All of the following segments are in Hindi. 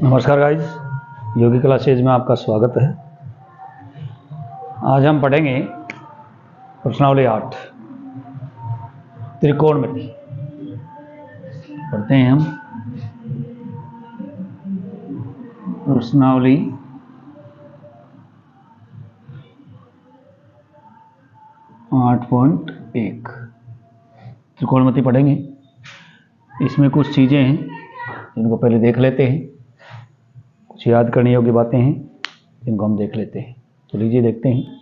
नमस्कार गाइज, योगी क्लासेज में आपका स्वागत है। आज हम पढ़ेंगे प्रश्नावली 8 त्रिकोणमिति। पढ़ते हैं हम प्रश्नावली 8.1 त्रिकोणमिति पढ़ेंगे। इसमें कुछ चीज़ें हैं जिनको पहले देख लेते हैं, कुछ याद करने योग्य बातें हैं जिनको हम देख लेते हैं। तो लीजिए देखते हैं।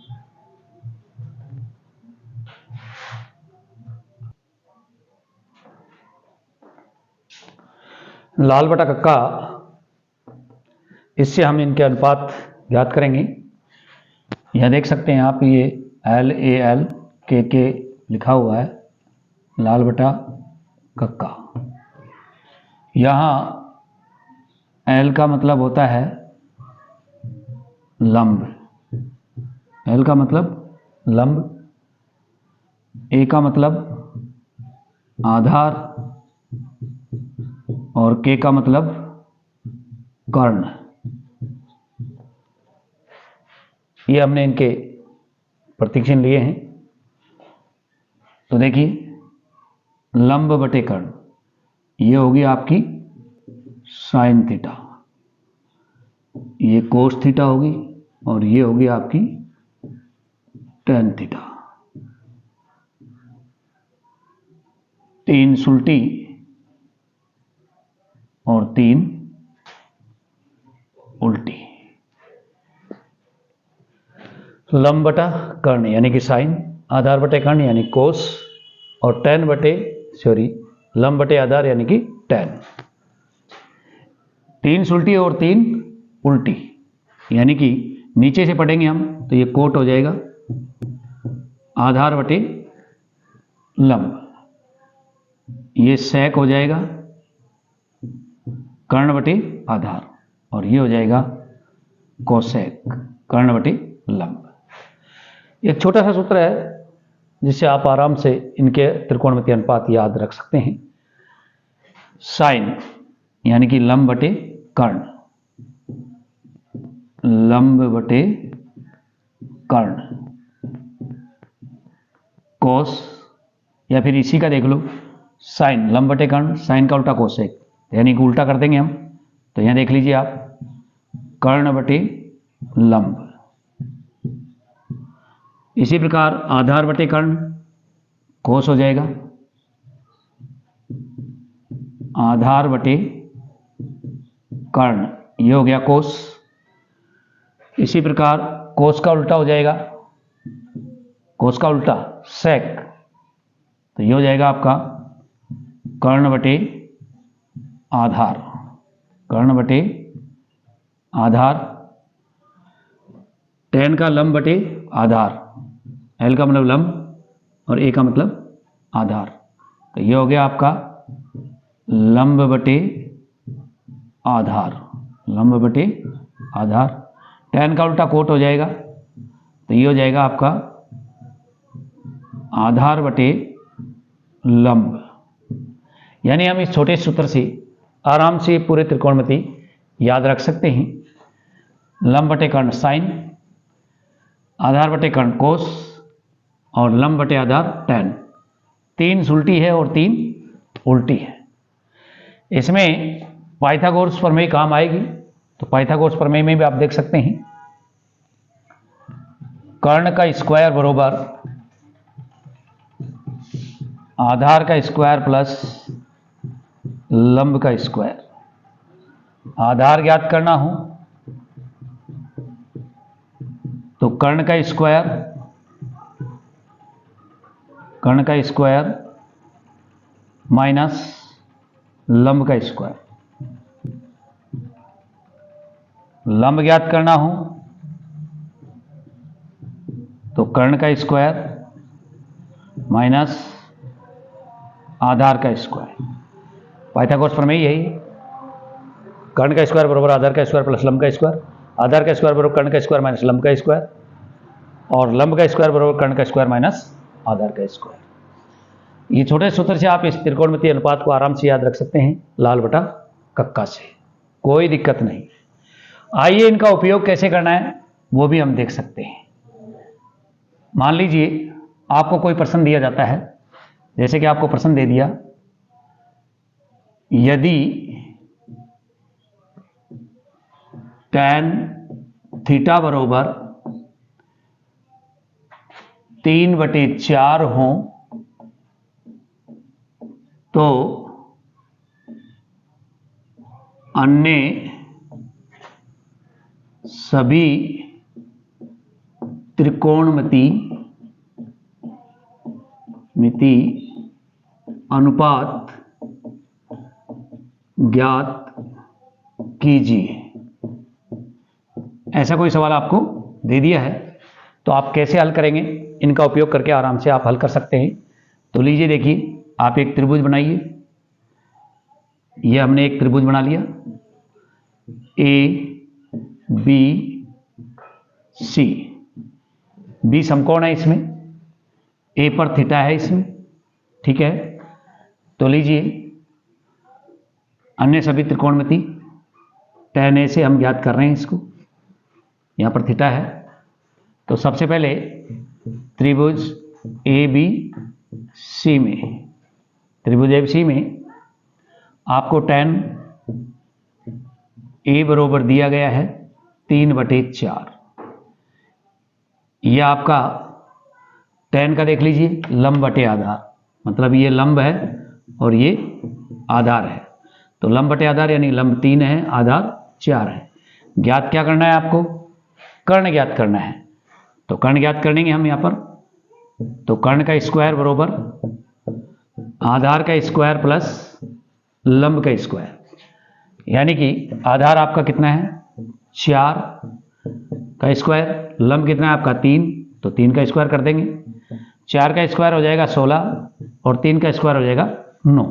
लाल बटा कक्का, इससे हम इनके अनुपात ज्ञात करेंगे। यह देख सकते हैं आप, ये LAL KK लिखा हुआ है, लाल बटा कक्का। यहाँ L का मतलब होता है लंब, L का मतलब लंब, A का मतलब आधार और K का मतलब कर्ण। ये हमने इनके प्रतीक चिन्ह लिए हैं। तो देखिए, लंब बटे कर्ण, ये होगी आपकी साइन थीटा, ये कोस थीटा होगी और ये होगी आपकी टेन थीटा। 3 सुलटी और 3 उल्टी। लंब बटा कर्ण यानी कि साइन, आधार बटे कर्ण यानी कोस, और लंब बटे आधार यानी कि टेन। 3 सुलटी और 3 उल्टी, यानी कि नीचे से पढ़ेंगे हम तो ये कोट हो जाएगा आधार बटे लंब, ये सेक हो जाएगा कर्ण बटे आधार, और ये हो जाएगा कोसेक कर्ण बटे लंब। एक छोटा सा सूत्र है जिससे आप आराम से इनके त्रिकोणमितीय अनुपात याद रख सकते हैं। साइन यानी कि लंब बटे कर्ण, लंब बटे कर्ण। कोस, या फिर इसी का देख लो, साइन लंब बटे कर्ण, साइन का उल्टा कोसेक, यानी कि उल्टा कर देंगे हम। तो यहां देख लीजिए आप, कर्ण बटे लंब। इसी प्रकार आधार बटे कर्ण, कोस हो जाएगा आधार बटे कर्ण, ये हो गया कोस। इसी प्रकार कोस का उल्टा हो जाएगा, कोस का उल्टा सेक, तो ये हो जाएगा आपका कर्ण बटे आधार, कर्ण बटे आधार। टेन का लंब बटे आधार, L का मतलब लंब और A का मतलब आधार, तो ये हो गया आपका लंब बटे आधार, लंब बटे आधार। टेन का उल्टा कोट हो जाएगा, तो ये हो जाएगा आपका आधार बटे लंब। यानी हम इस छोटे सूत्र से आराम से पूरे त्रिकोणमिति याद रख सकते हैं। लंब बटे कर्ण साइन, आधार बटे कर्ण कोस और लंब बटे आधार टेन। 3 सुलटी है और 3 उल्टी है। इसमें पाइथागोरस प्रमेय काम आएगी, तो पाइथागोरस प्रमेय में भी आप देख सकते हैं, कर्ण का स्क्वायर बरोबर आधार का स्क्वायर प्लस लंब का स्क्वायर। आधार ज्ञात करना हो तो कर्ण का स्क्वायर माइनस लंब का स्क्वायर। लंब ज्ञात करना हो तो कर्ण का स्क्वायर माइनस आधार का स्क्वायर। पाइथागोरस प्रमेय यही, कर्ण का स्क्वायर बराबर आधार का स्क्वायर प्लस लंब का स्क्वायर, आधार का स्क्वायर बराबर कर्ण का स्क्वायर माइनस लंब का स्क्वायर, और लंब का स्क्वायर बराबर कर्ण का स्क्वायर माइनस आधार का स्क्वायर। ये छोटे सूत्र से आप इस त्रिकोणमितीय अनुपात को आराम से याद रख सकते हैं लाल बटा कक्का से। कोई दिक्कत नहीं। आइए इनका उपयोग कैसे करना है वो भी हम देख सकते हैं। मान लीजिए आपको कोई प्रश्न दिया जाता है, जैसे कि आपको प्रश्न दे दिया, यदि tan थीटा बरोबर 3/4 हो तो अन्य सभी त्रिकोणमिति अनुपात ज्ञात कीजिए। ऐसा कोई सवाल आपको दे दिया है तो आप कैसे हल करेंगे, इनका उपयोग करके आराम से आप हल कर सकते हैं। तो लीजिए देखिए, आप एक त्रिभुज बनाइए। यह हमने एक त्रिभुज बना लिया, ए बी सी। बी समकोण है इसमें, ए पर थीटा है इसमें, ठीक है। तो लीजिए अन्य सभी त्रिकोणमिति tan ए से हम ज्ञात कर रहे हैं इसको, यहां पर थीटा है। तो सबसे पहले त्रिभुज ए बी सी में, त्रिभुज ए बी सी में आपको tan ए बरोबर दिया गया है 3/4। यह आपका tan का देख लीजिए लंब बटे आधार, मतलब ये लंब है और ये आधार है। तो लंब बटे आधार यानी लंब 3 है, आधार 4 है। ज्ञात क्या करना है आपको, कर्ण ज्ञात करना है। तो कर्ण ज्ञात करेंगे हम यहाँ पर। तो कर्ण का स्क्वायर बरोबर आधार का स्क्वायर प्लस लंब का स्क्वायर, यानी कि आधार आपका कितना है 4 का स्क्वायर, लंब कितना है आपका 3, तो 3 का स्क्वायर कर देंगे। 4 का स्क्वायर हो जाएगा 16 और 3 का स्क्वायर हो जाएगा 9।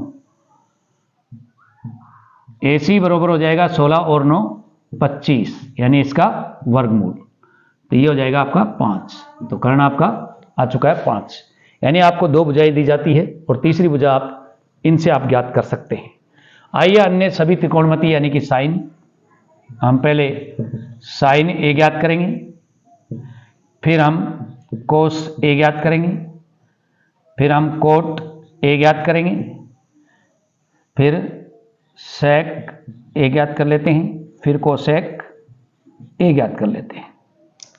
AC बरोबर हो जाएगा 16 और 9 25, यानी इसका वर्गमूल। तो ये हो जाएगा आपका 5। तो कर्ण आपका आ चुका है 5। यानी आपको 2 भुजाएं दी जाती है और तीसरी भुजा आप इनसे आप ज्ञात कर सकते हैं। आइए अन्य सभी त्रिकोणमिति यानी कि साइन, हम पहले साइन ए ज्ञात करेंगे, फिर हम कोस ए ज्ञात करेंगे, फिर हम कोट ए ज्ञात करेंगे, फिर सेक ए ज्ञात कर लेते हैं, फिर कोसेक ए ज्ञात कर लेते हैं।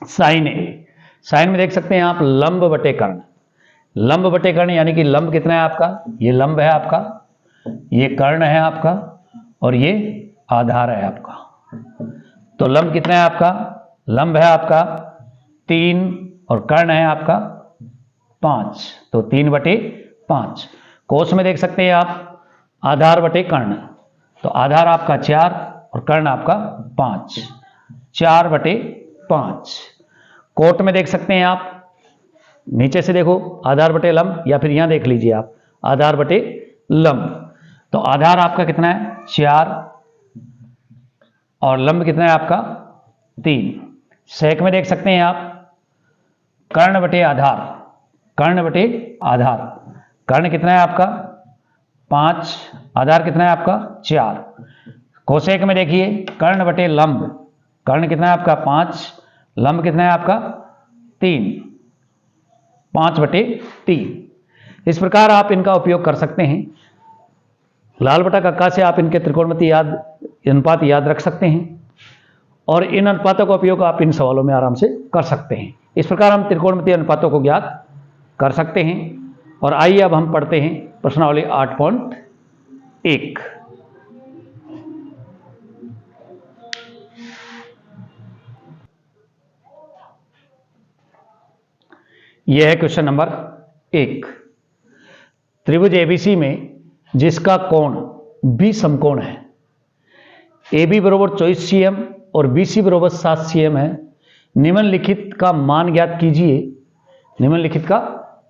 साइन ए, साइन में देख सकते हैं आप लंब बटे कर्ण, लंब बटे कर्ण यानी कि लंब कितना है आपका, ये लंब है आपका, ये कर्ण है आपका और ये आधार है आपका। तो लंब कितना है आपका, लंब है आपका 3 और कर्ण है आपका 5, तो 3/5। कोस में देख सकते हैं आप आधार बटे कर्ण, तो आधार आपका 4 और कर्ण आपका 5, 4/5। कोट में देख सकते हैं आप, नीचे से देखो आधार बटे लंब, या फिर यहां देख लीजिए आप आधार बटे लंब। तो आधार आपका कितना है 4 और लंब कितना है आपका 3। सेक में देख सकते हैं आप कर्ण बटे आधार, कर्ण बटे आधार, कर्ण कितना है आपका 5, आधार कितना है आपका 4। कोसेक में देखिए कर्ण बटे लंब, कर्ण कितना है आपका 5, लंब कितना है आपका 3, 5/3। इस प्रकार आप इनका उपयोग कर सकते हैं। लाल बटा कक्का से आप इनके त्रिकोणमिति अनुपात याद रख सकते हैं और इन अनुपातों का उपयोग आप इन सवालों में आराम से कर सकते हैं। इस प्रकार हम त्रिकोणमिति अनुपातों को ज्ञात कर सकते हैं। और आइए अब हम पढ़ते हैं प्रश्नावली 8.1। यह है क्वेश्चन नंबर 1। त्रिभुज एबीसी में जिसका कोण बी समकोण है, ए बी बरोबर 24 cm और बी सी बरोबर 7 cm है, निम्नलिखित का मान ज्ञात कीजिए, निम्नलिखित का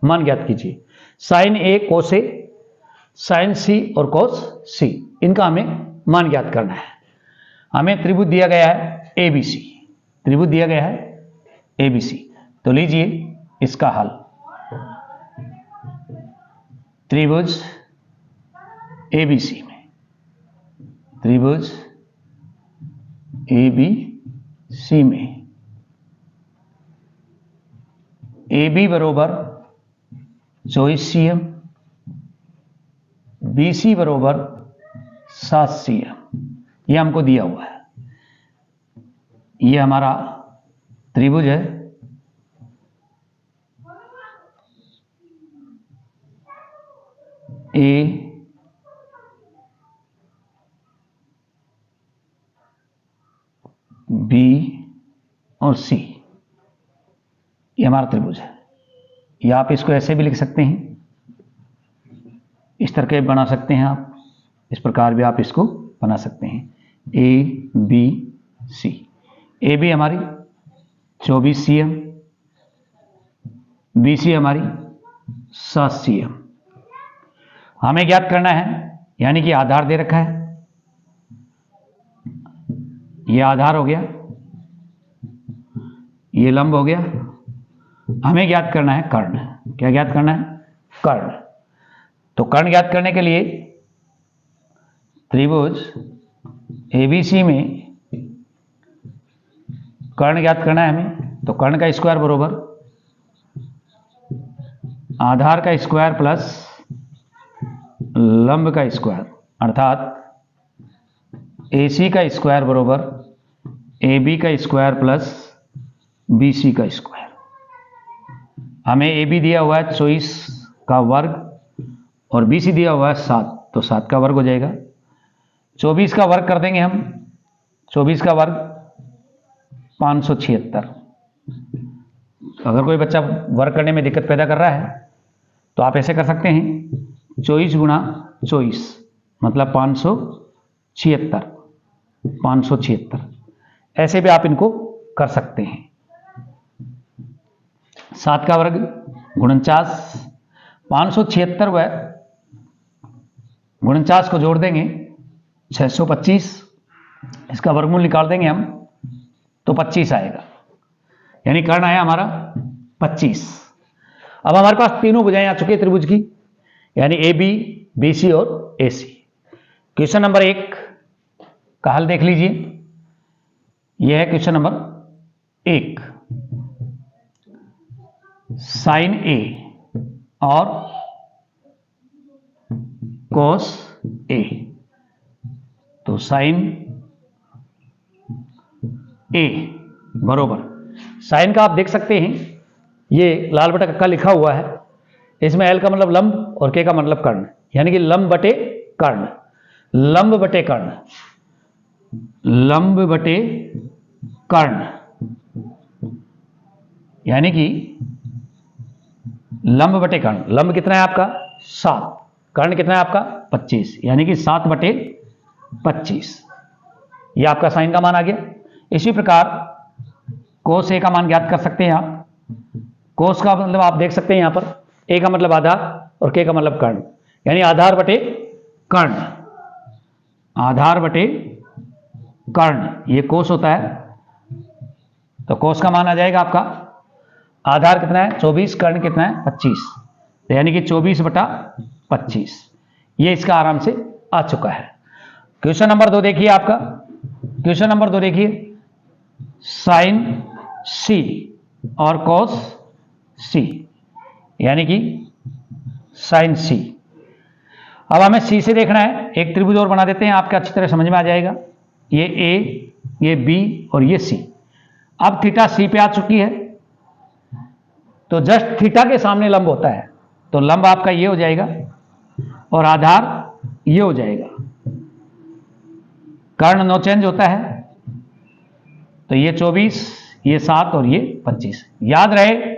मान ज्ञात कीजिए। साइन ए कोस ए, साइन सी और कोस सी, इनका हमें मान ज्ञात करना है। हमें त्रिभुज दिया गया है एबीसी, त्रिभुज दिया गया है एबीसी। तो लीजिए इसका हल, त्रिभुज एबीसी में, त्रिभुज ए बी सी में ए बी बरोबर 24 cm, बी सी बरोबर 7 cm, ये हमको दिया हुआ है। ये हमारा त्रिभुज है। ए बी और सी, ये हमारा त्रिभुज है। या आप इसको ऐसे भी लिख सकते हैं, इस तरह के बना सकते हैं आप, इस प्रकार भी आप इसको बना सकते हैं। A B C, A B हमारी 24 cm, बी सी हमारी 7 cm। हमें ज्ञात करना है, यानी कि आधार दे रखा है, ये आधार हो गया, ये लंब हो गया। हमें ज्ञात करना है कर्ण। क्या ज्ञात करना है? कर्ण। तो कर्ण ज्ञात करने के लिए त्रिभुज एबीसी में कर्ण ज्ञात करना है हमें। तो कर्ण का स्क्वायर बरोबर आधार का स्क्वायर प्लस लंब का स्क्वायर, अर्थात AC का स्क्वायर बरोबर AB का स्क्वायर प्लस BC का स्क्वायर। हमें AB दिया हुआ है 24 का वर्ग और BC दिया हुआ है 7, तो 7 का वर्ग हो जाएगा। 24 का वर्ग कर देंगे हम, 24 का वर्ग 576। अगर कोई बच्चा वर्ग करने में दिक्कत पैदा कर रहा है तो आप ऐसे कर सकते हैं, 24 गुणा 24 मतलब 576, 576। ऐसे भी आप इनको कर सकते हैं। 7 का वर्ग 49, 576 व 49 को जोड़ देंगे 625, इसका वर्गमूल निकाल देंगे हम तो 25 आएगा, यानी कर्ण आया हमारा 25। अब हमारे पास तीनों भुजाएं आ चुकी है त्रिभुज की, यानी ए बी, बी सी और ए सी। क्वेश्चन नंबर 1 का हल देख लीजिए। यह है क्वेश्चन नंबर 1। साइन ए और कोस ए। तो साइन ए बरोबर, साइन का आप देख सकते हैं ये लाल बटा कक्का लिखा हुआ है, इसमें एल का मतलब लंब और के का मतलब कर्ण, यानी कि लंब बटे कर्ण, लंब बटे कर्ण, लंब बटे कर्ण, यानी कि लंब बटे कर्ण। लंब कितना है आपका 7, कर्ण कितना है आपका 25, यानी कि 7 बटे 25। ये आपका साइन का मान आ गया। इसी प्रकार कोस ए का मान ज्ञात कर सकते हैं आप। कोस का मतलब आप देख सकते हैं यहां पर, ए का मतलब आधार और के का मतलब कर्ण, यानी आधार बटे कर्ण, आधार बटे कर्ण, ये कोस होता है। तो कोस का मान आ जाएगा आपका, आधार कितना है 24, कर्ण कितना है 25, तो यानी कि 24 बटा 25। ये इसका आराम से आ चुका है। क्वेश्चन नंबर 2 देखिए आपका। क्वेश्चन नंबर 2 देखिए, साइन सी और कॉस सी, यानी कि साइन सी। अब हमें सी से देखना है, एक त्रिभुज और बना देते हैं, आपके अच्छी तरह समझ में आ जाएगा। ये ए, ये बी और ये सी। अब थीटा सी पे आ चुकी है, तो जस्ट थीटा के सामने लंब होता है, तो लंब आपका ये हो जाएगा और आधार ये हो जाएगा। कर्ण नो चेंज होता है, तो ये 24, ये 7 और ये 25। याद रहे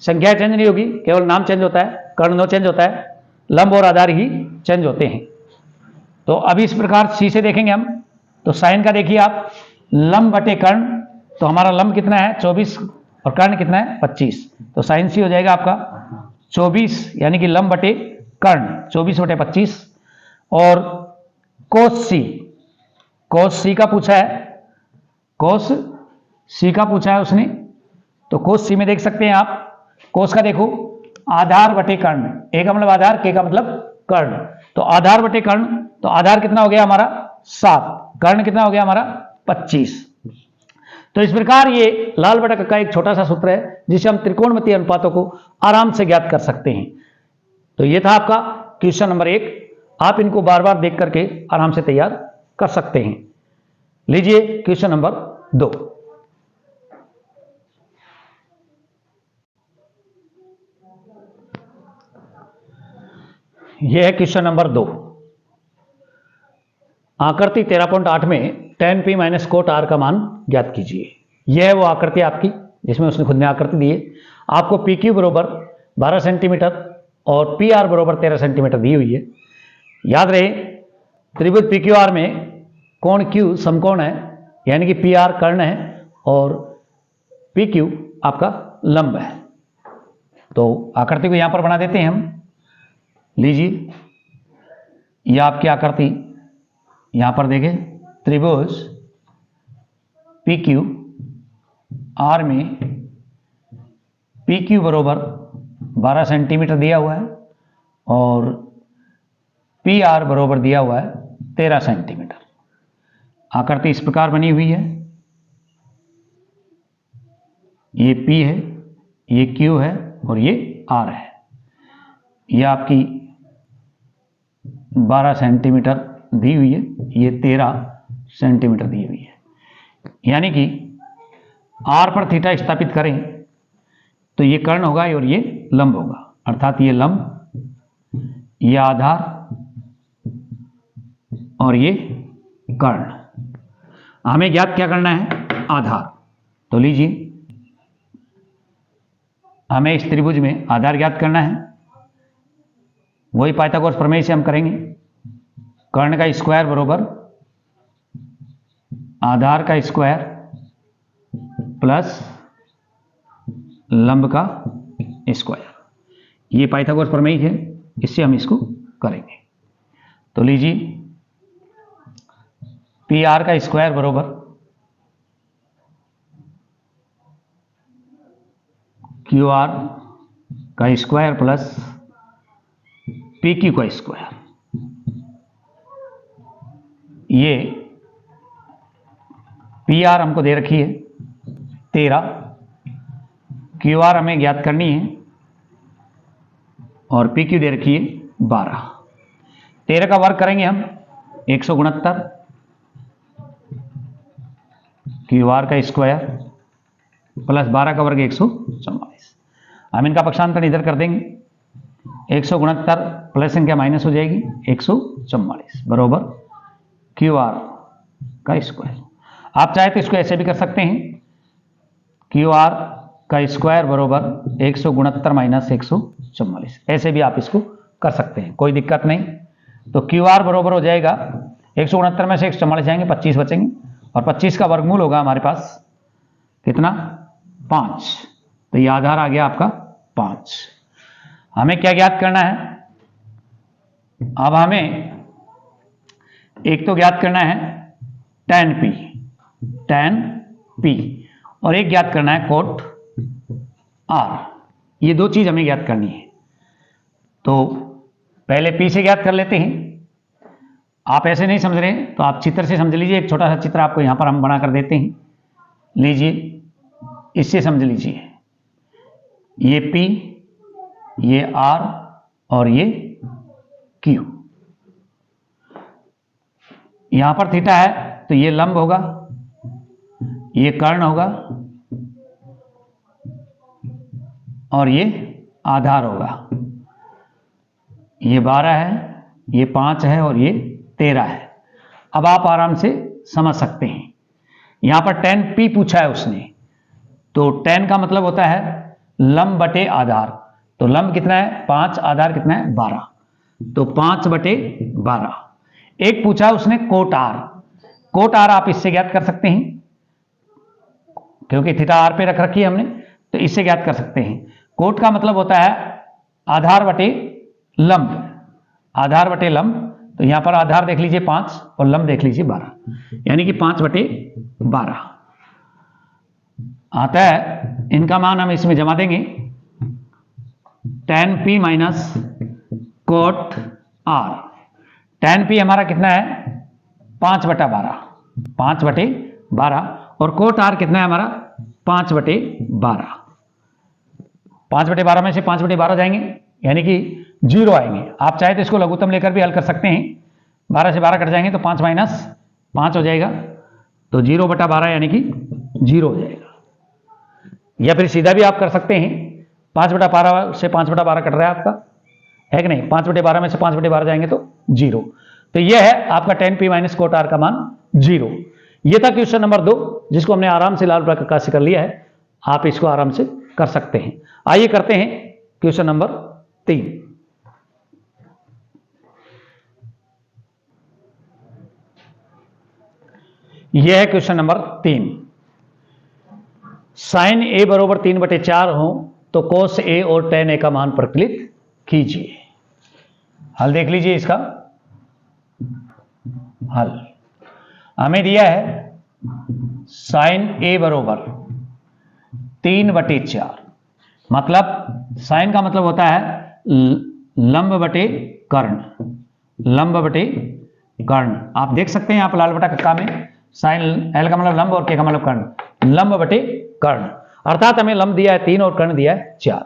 संख्या चेंज नहीं होगी, केवल नाम चेंज होता है, कर्ण नो चेंज होता है, लंब और आधार ही चेंज होते हैं। तो अभी इस प्रकार सी से देखेंगे हम। तो साइन का देखिए आप, लंब बटे कर्ण, तो हमारा लंब कितना है 24 और कर्ण कितना है 25, तो साइन सी हो जाएगा आपका 24, यानी कि लंब बटे कर्ण 24 बटे 25। और कोस सी, कोस सी का पूछा है, कोस सी का पूछा है उसने, तो कोस सी में देख सकते हैं आप। कोस का देखो, आधार बटे कर्ण, ए का मतलब आधार, के का मतलब कर्ण, तो आधार बटे कर्ण, तो आधार कितना हो गया हमारा 7, कर्ण कितना हो गया हमारा 25। तो इस प्रकार ये लाल बटा का एक छोटा सा सूत्र है जिसे हम त्रिकोणमितीय अनुपातों को आराम से ज्ञात कर सकते हैं। तो ये था आपका क्वेश्चन नंबर 1। आप इनको बार बार देख करके आराम से तैयार कर सकते हैं। लीजिए क्वेश्चन नंबर 2। यह है क्वेश्चन नंबर 2। आकृति 13.8 में tan p minus coat r का मान ज्ञात कीजिए। यह है वो आकृति आपकी जिसमें उसने खुद ने आकृति दी है। आपको पी क्यू बरोबर 12 सेंटीमीटर और पी आर बरोबर 13 सेंटीमीटर दी हुई है। याद रहे त्रिभुज पी क्यू आर में कोण Q समकोण है, यानी कि पी आर कर्ण है और पी क्यू आपका लंब है। तो आकृति को यहां पर बना देते हैं हम। लीजिए यह आपकी आकृति यहां पर देखें, त्रिभुज पी क्यू आर में पी क्यू बरोबर 12 सेंटीमीटर दिया हुआ है और पी आर बरोबर दिया हुआ है 13 सेंटीमीटर। आकृति इस प्रकार बनी हुई है। ये P है, ये Q है और ये R है। ये आपकी 12 सेंटीमीटर दी हुई है, ये 13 सेंटीमीटर दी हुई है। यानी कि R पर थीटा स्थापित करें तो ये कर्ण होगा और ये लंब होगा, अर्थात ये लंब, ये आधार और ये कर्ण। हमें ज्ञात क्या करना है? आधार। तो लीजिए हमें इस त्रिभुज में आधार ज्ञात करना है। वही पाइथागोरस प्रमेय से हम करेंगे। कर्ण का स्क्वायर बरोबर आधार का स्क्वायर प्लस लंब का स्क्वायर। ये पाइथागोरस प्रमेय है, इससे हम इसको करेंगे। तो लीजिए पी आर का स्क्वायर बरोबर क्यू आर का स्क्वायर प्लस पी क्यू का स्क्वायर। ये पी आर हमको दे रखी है 13, क्यू आर हमें ज्ञात करनी है और पी क्यू दे रखी है 12। 13 का वर्ग करेंगे हम 169, क्यू आर का स्क्वायर प्लस 12 का वर्ग 144। हम इनका पक्षांतर इधर कर देंगे। 169 प्लस संख्या माइनस हो जाएगी 144 बरोबर क्यू आर का स्क्वायर। आप चाहे तो इसको ऐसे भी कर सकते हैं, क्यू आर का स्क्वायर बरोबर 169 माइनस 144। ऐसे भी आप इसको कर सकते हैं, कोई दिक्कत नहीं। तो क्यू आर बरोबर हो जाएगा 169 में से 144 जाएंगे, 25 बचेंगे और 25 का वर्गमूल होगा हमारे पास कितना? 5। तो ये आधार आ गया आपका 5। हमें क्या ज्ञात करना है? अब हमें एक तो ज्ञात करना है tan p और एक ज्ञात करना है कोट r। ये दो चीज हमें ज्ञात करनी है। तो पहले p से ज्ञात कर लेते हैं। आप ऐसे नहीं समझ रहे तो आप चित्र से समझ लीजिए। एक छोटा सा चित्र आपको यहां पर हम बना कर देते हैं। लीजिए इससे समझ लीजिए, ये P, ये R और ये Q। यहां पर थीटा है तो ये लंब होगा, ये कर्ण होगा और ये आधार होगा। ये 12 है, ये 5 है और ये 13 है। अब आप आराम से समझ सकते हैं। यहां पर tan p पूछा है उसने, तो tan का मतलब होता है लंब बटे आधार। तो लंब कितना है? 5, आधार कितना है? 12। तो 5 बटे 12। एक पूछा है उसने कोट r। कोट r आप इससे ज्ञात कर सकते हैं, क्योंकि थीटा r पे रख रखी है हमने, तो इससे ज्ञात कर सकते हैं। कोट का मतलब होता है आधार बटे लंब, आधार बटे लंब। तो यहां पर आधार देख लीजिए 5 और लंब देख लीजिए 12, यानी कि 5 बटे 12 आता है। इनका मान हम इसमें जमा देंगे। tan p minus coat r। tan p हमारा कितना है? 5 बटा 12, 5 बटे 12 और कोट आर कितना है हमारा 5/12। 5/12 में से 5/12 जाएंगे यानी कि 0 आएंगे। आप चाहे तो इसको लघुत्तम लेकर भी हल कर सकते हैं। 12 से 12 कट जाएंगे तो 5 माइनस 5 हो जाएगा, तो 0/12 यानी कि 0 हो जाएगा। या फिर सीधा भी आप कर सकते हैं, 5/12 से 5/12 कट रहा है आपका, है कि नहीं। 5/12 में से 5/12 जाएंगे तो 0। तो यह है आपका tan p minus cot R का मान 0। यह था क्वेश्चन नंबर 2, जिसको हमने आराम से लाल प्रकाश से कर लिया है। आप इसको आराम से कर सकते हैं। आइए करते हैं क्वेश्चन नंबर 3। यह है क्वेश्चन नंबर 3। साइन a बराबर 3/4 हो तो कोस a और tan a का मान प्रकलित कीजिए। हल देख लीजिए इसका हल। हमें दिया है साइन a बराबर 3/4, मतलब साइन का मतलब होता है लंब बटे कर्ण। लंब बटे कर्ण आप देख सकते हैं, आप लाल बटा कक्का में साइन एल का मतलब लंब और के का मतलब कर्ण। लंब बटे कर्ण अर्थात हमें लंब दिया है 3 और कर्ण दिया है 4।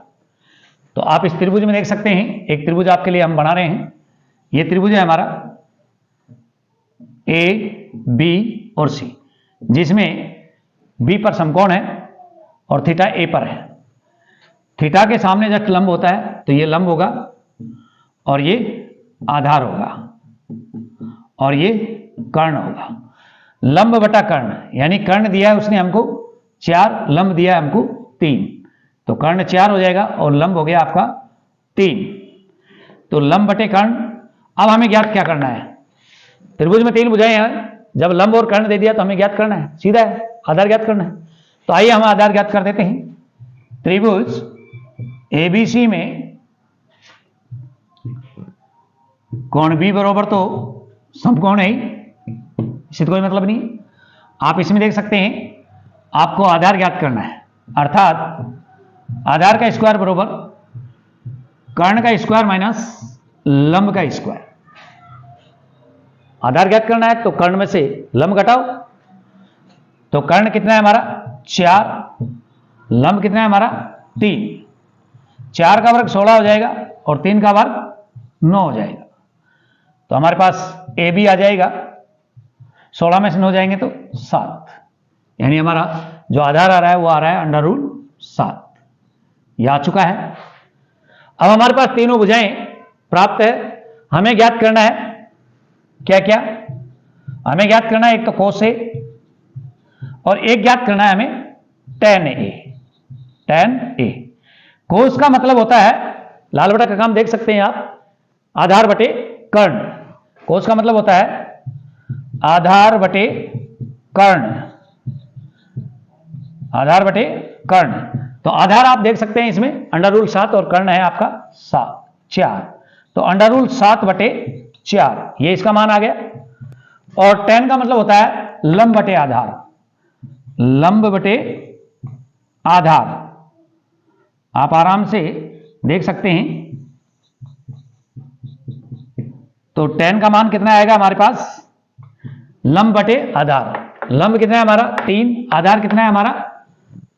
तो आप इस त्रिभुज में देख सकते हैं, एक त्रिभुज आपके लिए हम बना रहे हैं। यह त्रिभुज है हमारा ए बी और सी, जिसमें बी पर समकोण है और थीटा ए पर है। थीटा के सामने जस्ट लंब होता है तो ये लंब होगा और ये आधार होगा और ये कर्ण होगा। लंब बटा कर्ण यानी कर्ण दिया है उसने हमको 4, लंब दिया है हमको 3, तो कर्ण 4 हो जाएगा और लंब हो गया आपका 3। तो लंब बटे कर्ण। अब हमें ज्ञात क्या करना है, त्रिभुज में 3 भुजाएं हैं, जब लंब और कर्ण दे दिया तो हमें ज्ञात करना है, सीधा है, आधार ज्ञात करना है। तो आइए हम आधार ज्ञात कर देते हैं। त्रिभुज एबीसी में कोण बी बराबर तो समकोण है, इससे तो कोई मतलब नहीं। आप इसमें देख सकते हैं आपको आधार ज्ञात करना है, अर्थात आधार का स्क्वायर बराबर कर्ण का स्क्वायर माइनस लंब का स्क्वायर। आधार ज्ञात करना है तो कर्ण में से लंब घटाओ, तो कर्ण कितना है हमारा 4, लंब कितना है हमारा 3। 4 का वर्ग 16 हो जाएगा और 3 का वर्ग 9 हो जाएगा। तो हमारे पास ए बी आ जाएगा, 16 में से 9 जाएंगे तो 7, यानी हमारा जो आधार आ रहा है वो आ रहा है √7। यह आ चुका है। अब हमारे पास तीनों भुजाएं प्राप्त है। हमें ज्ञात करना है क्या क्या, हमें ज्ञात करना है एक तो कोस ए और एक ज्ञात करना है हमें tan ए। tan ए कोस का मतलब होता है, लाल बटा का काम देख सकते हैं आप, आधार बटे कर्ण। कोस का मतलब होता है आधार बटे कर्ण, आधार बटे कर्ण। तो आधार आप देख सकते हैं इसमें √7 और कर्ण है आपका 4, तो √7/4 ये इसका मान आ गया। और tan का मतलब होता है लंब बटे आधार, लंब बटे आधार। आप आराम से देख सकते हैं। तो tan का मान कितना आएगा हमारे पास, लंब बटे आधार। लंब कितना है हमारा 3, आधार कितना है हमारा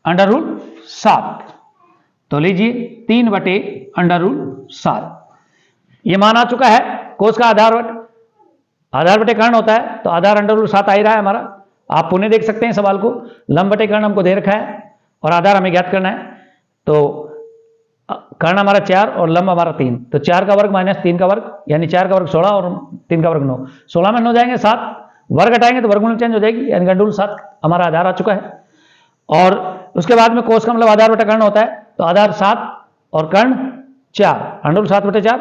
√7। तो लीजिए 3/√7 ये मान आ चुका है। कोस का आधार बटे कर्ण होता है, तो आधार √7 आ ही रहा है हमारा। आप पुनः देख सकते हैं सवाल को, लंब बटे कर्ण हमको दे रखा है और आधार हमें ज्ञात करना है। तो कर्ण हमारा 4 और लंब हमारा 3, तो 4 का वर्ग माइनस 3 का वर्ग, यानी 4 का वर्ग 16 और 3 का वर्ग 9। 16 में 9 जाएंगे 7, वर्ग हटाएंगे तो वर्गमूल चेंज हो जाएगी, यानी √7 हमारा आधार आ चुका है। और उसके बाद में कोस का मतलब आधार बटा कर्ण होता है, तो आधार 7 और कर्ण 4, √7/4।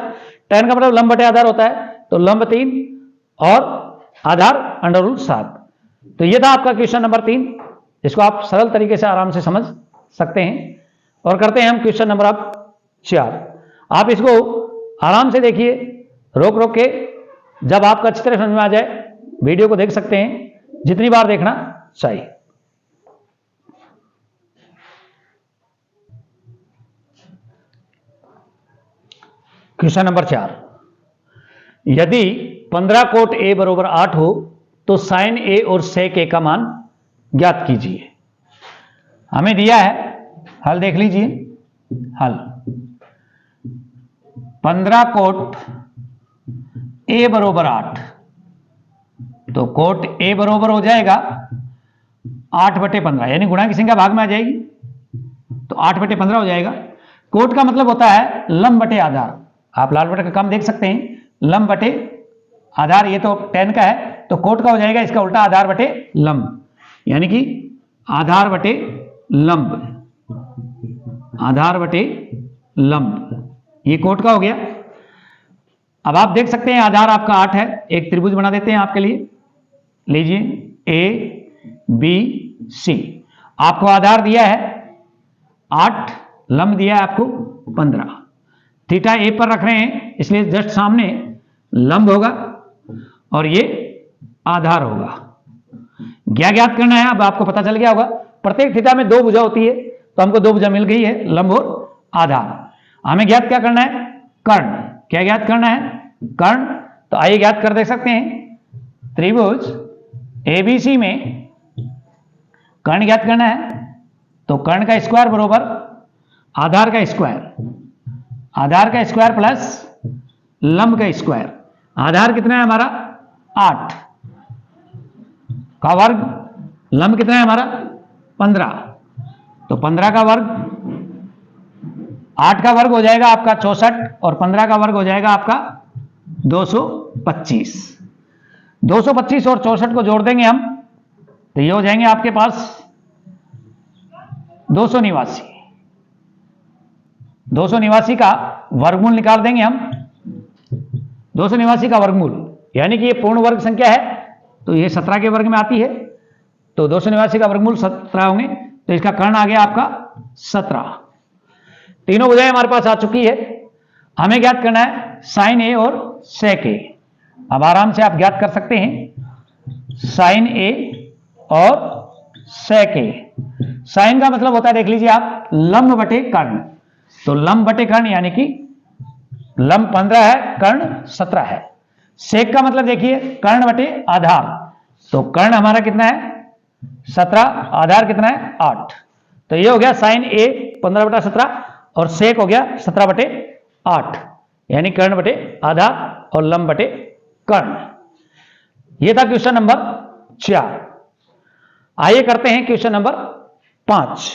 tan का मतलब लंब बटे आधार होता है, तो लंब 3 और आधार √7। तो यह था आपका क्वेश्चन नंबर 3। इसको आप सरल तरीके से आराम से समझ सकते हैं। और करते हैं हम क्वेश्चन नंबर 4। आप इसको आराम से देखिए, रोक रोक के, जब आपका अच्छी तरह समझ में आ जाए वीडियो को देख सकते हैं, जितनी बार देखना चाहिए। क्वेश्चन नंबर 4, यदि 15 कोट a बराबर 8 हो तो साइन a और सेक a का मान ज्ञात कीजिए। हमें दिया है, हल देख लीजिए। हल 15 कोट ए बरोबर 8, तो कोट ए बरोबर हो जाएगा 8/15, यानी गुणा की संख्या भाग में आ जाएगी, तो 8/15 हो जाएगा। कोट का मतलब होता है लंब बटे आधार। आप लाल बटे का काम देख सकते हैं, लंब बटे आधार, ये तो 10 का है, तो कोट का हो जाएगा इसका उल्टा आधार बटे लंब, यानी कि आधार बटे लंब, आधार बटे लंब, ये कोट का हो गया। अब आप देख सकते हैं आधार आपका 8 है, एक त्रिभुज बना देते हैं आपके लिए। लीजिए ए बी सी, आपको आधार दिया है 8, लंब दिया है आपको 15। थीटा ए पर रख रहे हैं इसलिए जस्ट सामने लंब होगा और ये आधार होगा। क्या ज्ञात करना है, अब आपको पता चल गया होगा। प्रत्येक थीटा में 2 भुजा होती है, तो हमको 2 भुजा मिल गई है, लंब और आधार। हमें ज्ञात क्या करना है, कर्ण। क्या ज्ञात करना है, कर्ण। तो आइए ज्ञात कर दे सकते हैं। त्रिभुज एबीसी में कर्ण ज्ञात करना है, तो कर्ण का स्क्वायर बरोबर आधार का स्क्वायर, आधार का स्क्वायर प्लस लंब का स्क्वायर। आधार कितना है हमारा 8 का वर्ग, लंब कितना है हमारा 15, तो 15 का वर्ग, 8 का वर्ग हो जाएगा आपका 64 और 15 का वर्ग हो जाएगा आपका 225। 225 और 64 को जोड़ देंगे हम, तो ये हो जाएंगे आपके पास 289। 289 का वर्गमूल निकाल देंगे हम, 289 का वर्गमूल, यानी कि ये पूर्ण वर्ग संख्या है, तो ये 17 के वर्ग में आती है, तो 289 का वर्गमूल 17 होंगे, तो इसका कर्ण आ गया आपका 17। तीनों भुजाएं हमारे पास आ चुकी है। हमें ज्ञात करना है साइन ए और सेक ए। अब आराम से आप ज्ञात कर सकते हैं साइन ए और सेक ए। साइन का मतलब होता है, देख लीजिए आप, लंब बटे कर्ण। तो लंब बटे कर्ण यानी कि लंब 15 है, कर्ण 17 है। सेक का मतलब देखिए कर्ण बटे आधार, तो कर्ण हमारा कितना है 17, आधार कितना है 8। तो ये हो गया साइन ए 15/17 और सेक हो गया 17/8, यानी कर्ण बटे आधार और लंब बटे कर्ण। ये था क्वेश्चन नंबर 4। आइए करते हैं क्वेश्चन नंबर 5।